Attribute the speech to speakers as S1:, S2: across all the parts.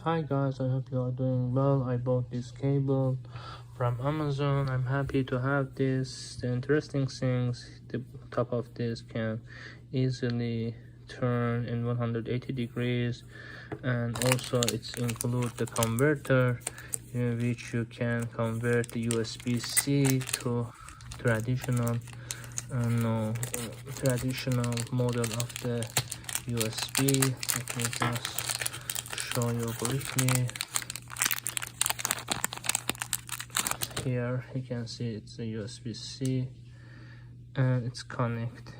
S1: Hi guys, I hope you are doing well. I bought this cable from Amazon. I'm happy to have this. The interesting things, the top of this can easily turn in 180 degrees, and also it's include the converter in which you can convert the USB-C to traditional traditional model of the USB. Let me just show you briefly. Here you can see it's a USB-C and it's connect.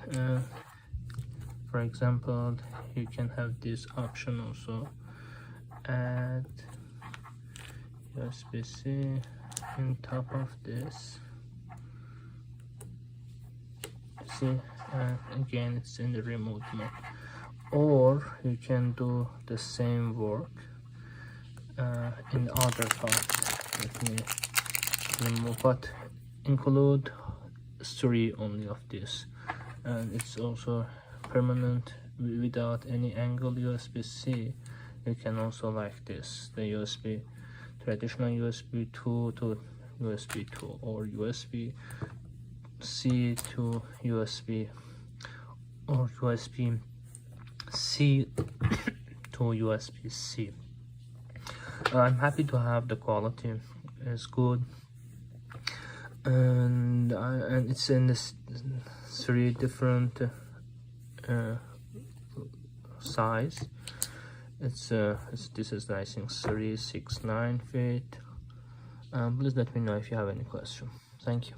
S1: For example, you can have this option also, add USB-C on top of this. See, again it's in the remote mode. Or you can do the same work in the other part. Let me remove, but include 3 only of this, and it's also permanent without any angle USB-C. You can also like this, the USB, traditional USB 2 to USB 2 or USB-C to USB or USB-C to USB-C. I'm happy to have the quality. It's good, and it's in this 3 different size. This is I think 3, 6, 9 feet. Please let me know if you have any question. Thank you.